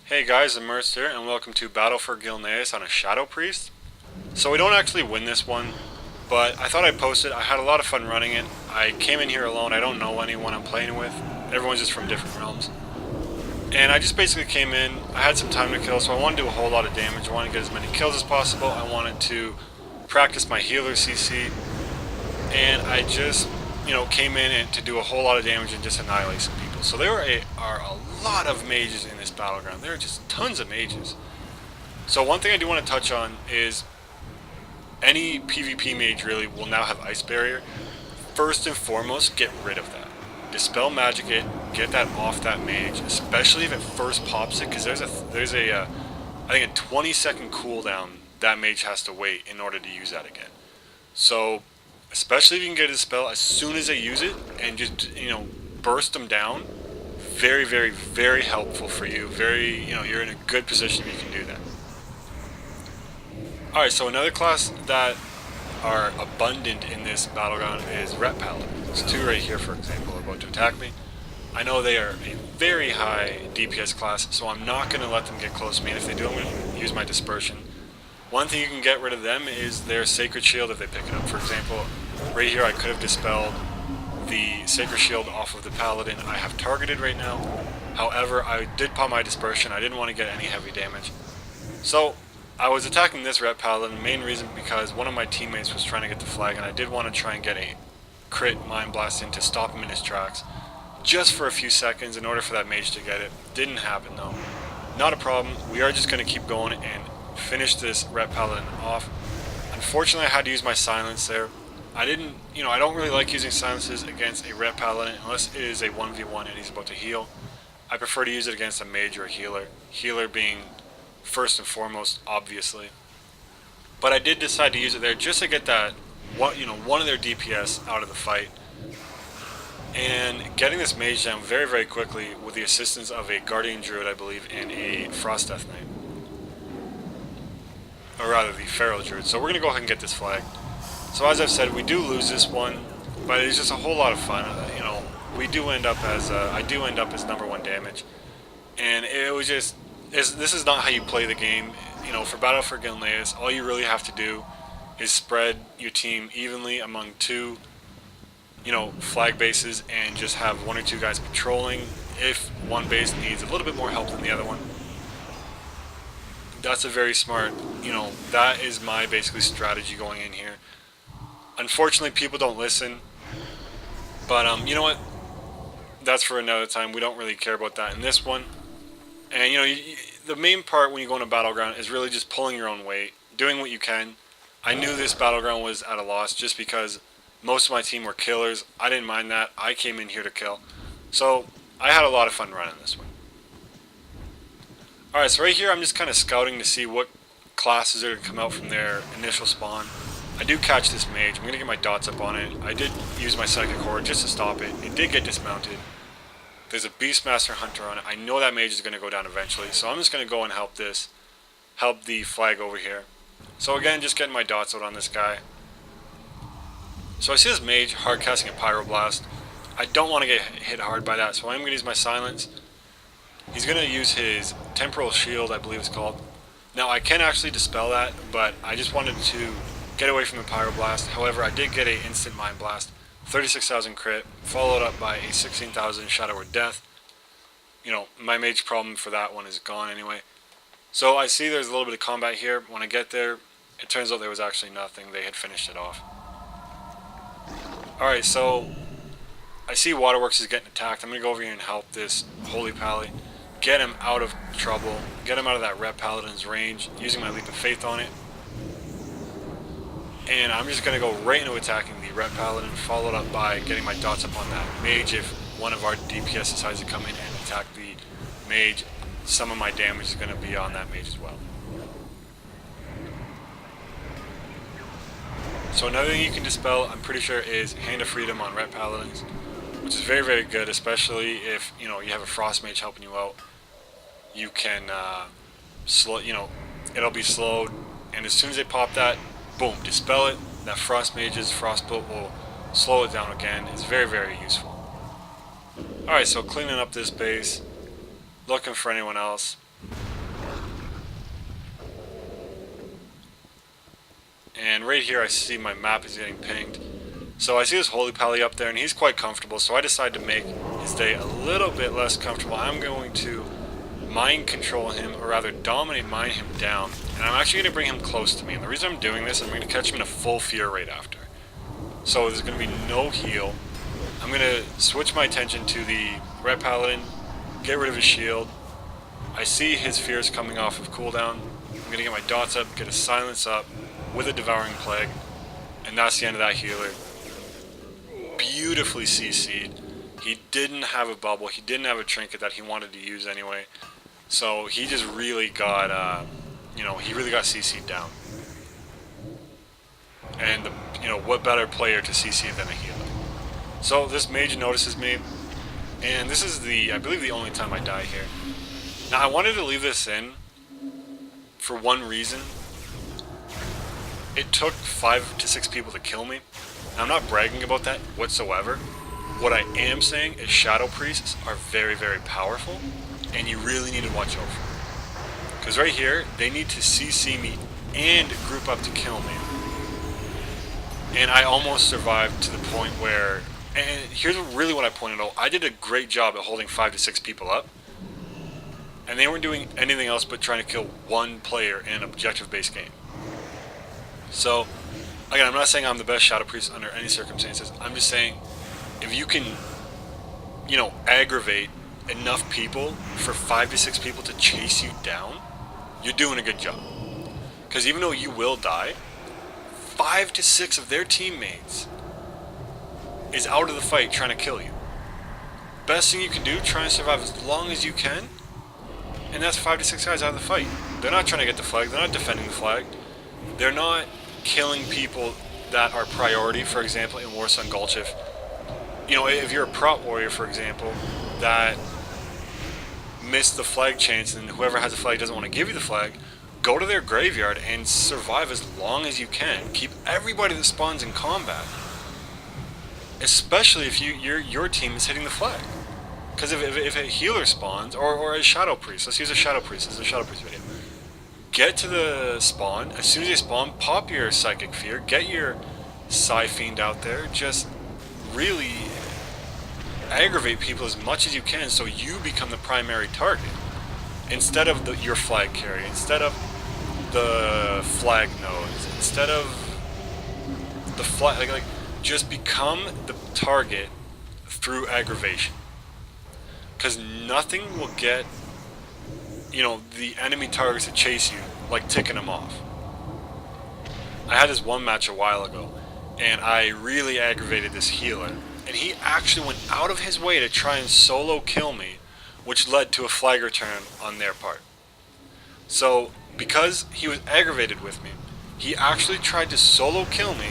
Hey guys, I'm Mercer, and welcome to Battle for Gilneas on a Shadow Priest. So we don't actually win this one, but I thought I'd post it. I had a lot of fun running it. I came in here alone. I don't know anyone I'm playing with. Everyone's just from different realms. And I just basically came in. I had some time to kill, so I wanted to do a whole lot of damage. I wanted to get as many kills as possible. I wanted to practice my healer CC, and I just, came in and to do a whole lot of damage and just annihilate some people. So there are a lot of mages in this battleground. There are just tons of mages. So one thing I do want to touch on is any PvP mage really will now have Ice Barrier. First and foremost, get rid of that. Dispel Magic it, get that off that mage, especially if it first pops it, because I think a 20-second cooldown that mage has to wait in order to use that again. So, especially if you can get a spell as soon as they use it and just, burst them down, very, very, very helpful for you. You're in a good position if you can do that. Alright, so another class that are abundant in this battleground is Ret Paladin. There's two right here, for example, are about to attack me. I know they are a very high DPS class, so I'm not going to let them get close to me, and if they do, I'm going to use my Dispersion. One thing you can get rid of them is their Sacred Shield if they pick it up. For example, right here I could have dispelled the Sacred Shield off of the Paladin I have targeted right now. However, I did pop my Dispersion. I didn't want to get any heavy damage. So, I was attacking this Ret Paladin, main reason because one of my teammates was trying to get the flag, and I did want to try and get a crit Mind Blast in to stop him in his tracks, just for a few seconds in order for that mage to get it. Didn't happen though. Not a problem. We are just going to keep going and finish this Ret Paladin off. Unfortunately, I had to use my silence there. I don't really like using silences against a Ret Paladin unless it is a 1v1 and he's about to heal. I prefer to use it against a mage or a healer. Healer being first and foremost, obviously. But I did decide to use it there just to get that, one of their DPS out of the fight. And getting this mage down very, very quickly with the assistance of a Guardian Druid, I believe, and a Frost Death Knight. Or rather, the Feral Druid. So we're going to go ahead and get this flag. So as I've said, we do lose this one, but it's just a whole lot of fun. We do end up as, I do end up as #1 damage. And it was just, this is not how you play the game. For Battle for Gilneas, all you really have to do is spread your team evenly among two, flag bases, and just have one or two guys patrolling if one base needs a little bit more help than the other one. That's a very smart, that is my basically strategy going in here. Unfortunately, people don't listen, but you know what? That's for another time. We don't really care about that in this one. And the main part when you go into Battleground is really just pulling your own weight, doing what you can. I knew this Battleground was at a loss just because most of my team were killers. I didn't mind that. I came in here to kill. So I had a lot of fun running this one. Alright, so right here I'm just kind of scouting to see what classes are going to come out from their initial spawn. I do catch this mage. I'm going to get my dots up on it. I did use my Psychic Horde just to stop it. It did get dismounted. There's a Beastmaster Hunter on it. I know that mage is going to go down eventually, so I'm just going to go and help the flag over here. So again, just getting my dots out on this guy. So I see this mage hard casting a Pyroblast. I don't want to get hit hard by that, so I'm going to use my silence. He's going to use his Temporal Shield, I believe it's called. Now I can actually dispel that, but I just wanted to get away from the Pyroblast. However, I did get an instant Mind Blast. 36,000 crit, followed up by a 16,000 Shadow Word Death. My mage problem for that one is gone anyway. So I see there's a little bit of combat here. When I get there, it turns out there was actually nothing. They had finished it off. Alright, so I see Waterworks is getting attacked. I'm going to go over here and help this Holy Pally. Get him out of trouble. Get him out of that Ret Paladin's range, using my Leap of Faith on it. And I'm just going to go right into attacking the Ret Paladin, followed up by getting my dots up on that mage. If one of our DPS decides to come in and attack the mage, some of my damage is going to be on that mage as well. So another thing you can dispel, I'm pretty sure, is Hand of Freedom on Ret Paladins, which is very, very good, especially if, you have a Frost Mage helping you out. You can, it'll be slowed, and as soon as they pop that, boom, dispel it. That Frost Mage's Frostbolt will slow it down again. It's very, very useful. Alright, so cleaning up this base, looking for anyone else. and right here I see my map is getting pinged. So I see this Holy Pally up there, and he's quite comfortable, so I decide to make his day a little bit less comfortable. I'm going to mind control him, or rather dominate mine him down, and I'm actually going to bring him close to me. And the reason I'm doing this, I'm going to catch him in a full fear right after. So there's going to be no heal. I'm going to switch my attention to the Red Paladin, get rid of his shield. I see his fears coming off of cooldown. I'm going to get my dots up, get a silence up with a Devouring Plague, and that's the end of that healer. Beautifully CC'd. He didn't have a bubble, he didn't have a trinket that he wanted to use anyway. So he just really got, he really got CC'd down. And, what better player to CC than a healer? So this mage notices me, and this is I believe the only time I die here. Now I wanted to leave this in for one reason. It took 5 to 6 people to kill me. Now, I'm not bragging about that whatsoever. What I am saying is Shadow Priests are very, very powerful, and you really need to watch out for them. Because right here, they need to CC me and group up to kill me. And I almost survived to the point where, and here's really what I pointed out, I did a great job at holding 5 to 6 people up, and they weren't doing anything else but trying to kill one player in an objective-based game. So, again, I'm not saying I'm the best Shadow Priest under any circumstances. I'm just saying, if you can, aggravate enough people for 5 to 6 people to chase you down, you're doing a good job. Because even though you will die, 5 to 6 of their teammates is out of the fight trying to kill you. Best thing you can do, try and survive as long as you can, and that's 5 to 6 guys out of the fight. They're not trying to get the flag, they're not defending the flag, they're not killing people that are priority. For example, in Warsun Gulch, if you're a prot warrior, for example, that missed the flag chance, and whoever has the flag doesn't want to give you the flag, go to their graveyard and survive as long as you can. Keep everybody that spawns in combat, especially if your team is hitting the flag. Because if a healer spawns, or a Shadow Priest, let's use a Shadow Priest, this is a Shadow Priest video. Get to the spawn, as soon as they spawn, pop your Psychic Fear, get your Psy Fiend out there, just really aggravate people as much as you can so you become the primary target. Instead of your flag carrier, instead of the flag nodes, instead of the flag, just become the target through aggravation. Because nothing will get the enemy targets that chase you like ticking them off. I had this one match a while ago, and I really aggravated this healer, and he actually went out of his way to try and solo kill me, which led to a flag return on their part. So, because he was aggravated with me, he actually tried to solo kill me,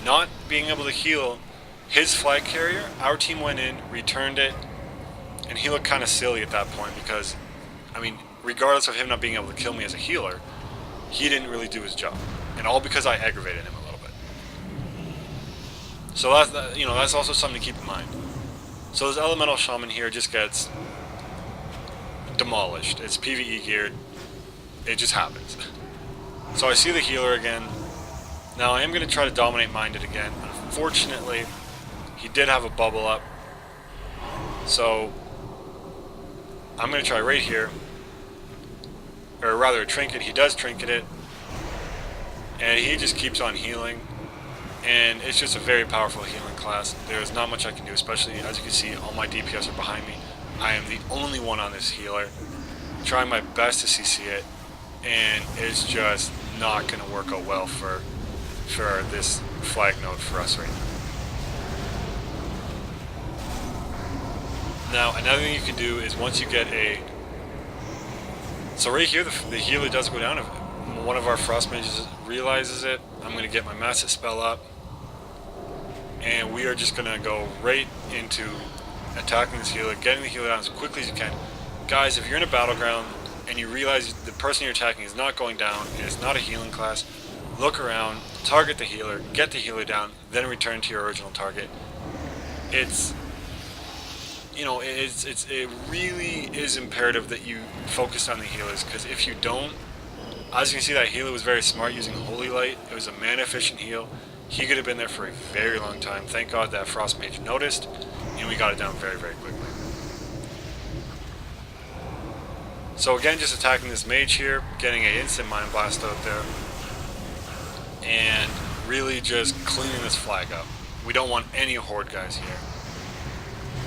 not being able to heal his flag carrier. Our team went in, returned it, and he looked kind of silly at that point because, regardless of him not being able to kill me as a healer, he didn't really do his job. And all because I aggravated him a little bit. So that's also something to keep in mind. So this Elemental Shaman here just gets demolished. It's PvE geared. It just happens. So I see the healer again. Now I am going to try to dominate Minded again. Unfortunately, he did have a bubble up. So I'm going to try right here. Or rather a trinket. He does trinket it. And he just keeps on healing. And it's just a very powerful healing class. There's not much I can do, especially as you can see, all my DPS are behind me. I am the only one on this healer. Trying my best to CC it. And it's just not going to work out well for this flag node for us right now. Now, another thing you can do is once you get so right here, the healer does go down. If one of our Frost Mages realizes it, I'm going to get my Massive Spell up. And we are just going to go right into attacking this healer, getting the healer down as quickly as you can. Guys, if you're in a battleground and you realize the person you're attacking is not going down and it's not a healing class, look around, target the healer, get the healer down, then return to your original target. It really is imperative that you focus on the healers, because if you don't, As you can see, that healer was very smart using Holy Light. It was a mana efficient heal. He could have been there for a very long time. Thank God that Frost Mage noticed, and we got it down very, very quickly. So again, just attacking this mage here, getting an instant Mind Blast out there, and really just cleaning this flag up. We don't want any Horde guys here.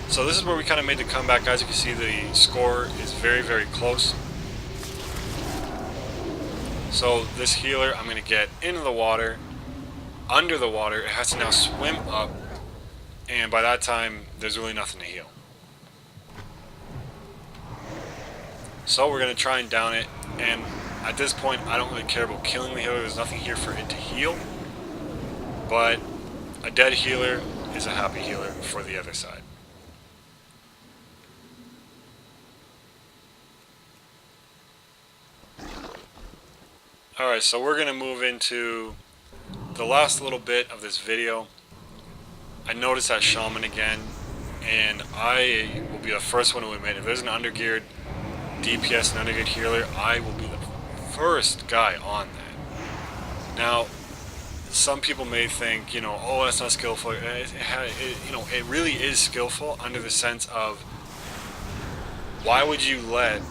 So this is where we kind of made the comeback. As you can see, the score is very, very close. So this healer, I'm going to get into the water, under the water. It has to now swim up, and by that time, there's really nothing to heal. So we're going to try and down it, and at this point, I don't really care about killing the healer. There's nothing here for it to heal, but a dead healer is a happy healer for the other side. Alright, so we're going to move into the last little bit of this video. I noticed that Shaman again, and I will be the first one to admit, if there's an undergeared DPS and undergeared healer, I will be the first guy on that. Now, some people may think, you know, oh, that's not skillful. It really is skillful under the sense of, why would you let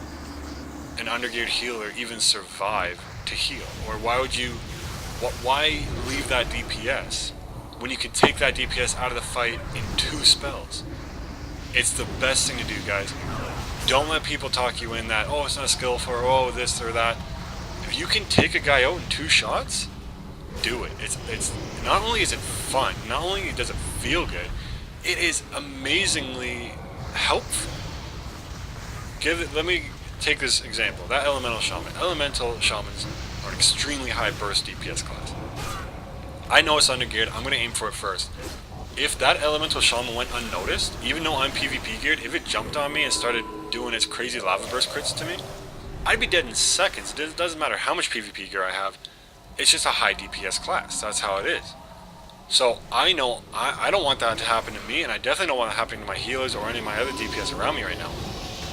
an undergeared healer even survive to heal? Or why leave that DPS when you can take that DPS out of the fight in 2 spells? It's the best thing to do, guys. Don't let people talk you in that, oh, it's not skillful, or oh, this or that. If you can take a guy out in 2 shots, do it. It's not only is it fun, not only does it feel good, it is amazingly helpful. Let me take this example. That Elemental Shaman. Elemental Shamans are an extremely high burst DPS class. I know it's undergeared. I'm going to aim for it first. If that Elemental Shaman went unnoticed, even though I'm PvP geared, if it jumped on me and started doing its crazy lava burst crits to me, I'd be dead in seconds. It doesn't matter how much PvP gear I have. It's just a high DPS class. That's how it is. So I know I don't want that to happen to me, and I definitely don't want it happening to my healers or any of my other DPS around me right now.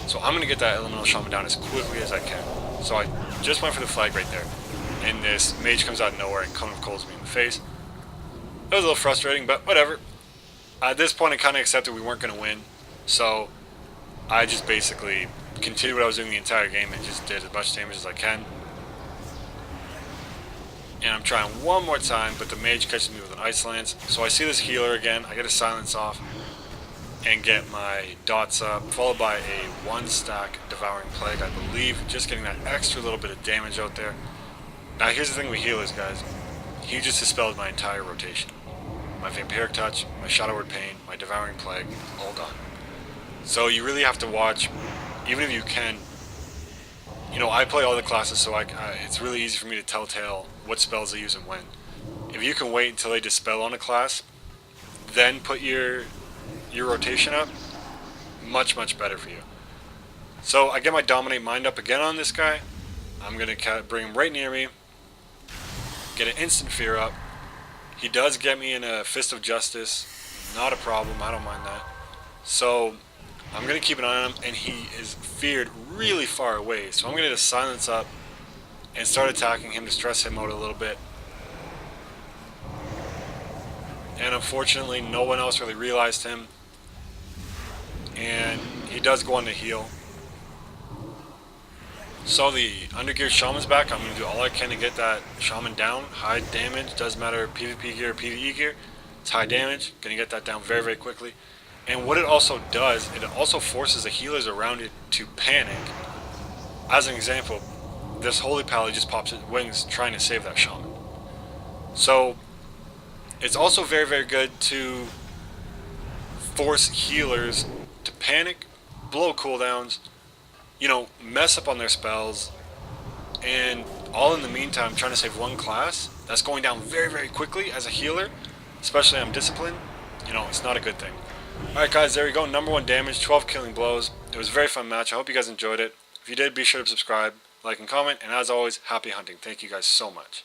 So I'm going to get that Elemental Shaman down as quickly as I can. So I just went for the flag right there. And this mage comes out of nowhere and kind of calls me in the face. It was a little frustrating, but whatever. At this point, I kind of accepted we weren't going to win. So I just basically continued what I was doing the entire game and just did as much damage as I can. And I'm trying one more time, but the mage catches me with an Ice Lance. So I see this healer again. I get a silence off and get my dots up, followed by a 1-stack Devouring Plague, I believe. Just getting that extra little bit of damage out there. Now here's the thing with healers, guys. He just dispelled my entire rotation. My Vampiric Touch, my Shadow Word Pain, my Devouring Plague, all gone. So you really have to watch, even if you can. You know, I play all the classes, so it's really easy for me to telltale what spells they use and when. If you can wait until they dispel on a class, then put your rotation up, much, much better for you. So I get my Dominate Mind up again on this guy. I'm going to bring him right near me, get an instant fear up. He does get me in a Fist of Justice, not a problem, I don't mind that. So I'm going to keep an eye on him, and he is feared really far away. So I'm going to just silence up and start attacking him to stress him out a little bit. And unfortunately, no one else really realized him. And he does go on to heal. So the undergeared Shaman's back. I'm going to do all I can to get that Shaman down. High damage, doesn't matter PvP gear or PvE gear. It's high damage. Going to get that down very, very quickly. And what it also does, it also forces the healers around it to panic. As an example, this Holy Pally just pops its wings trying to save that Shaman. So it's also very, very good to force healers to panic, blow cooldowns, you know, mess up on their spells, and all in the meantime trying to save one class that's going down very, very quickly as a healer, especially on discipline. You know, it's not a good thing. Alright guys, there we go. Number 1 damage, 12 killing blows. It was a very fun match. I hope you guys enjoyed it. If you did, be sure to subscribe, like, and comment. And as always, happy hunting. Thank you guys so much.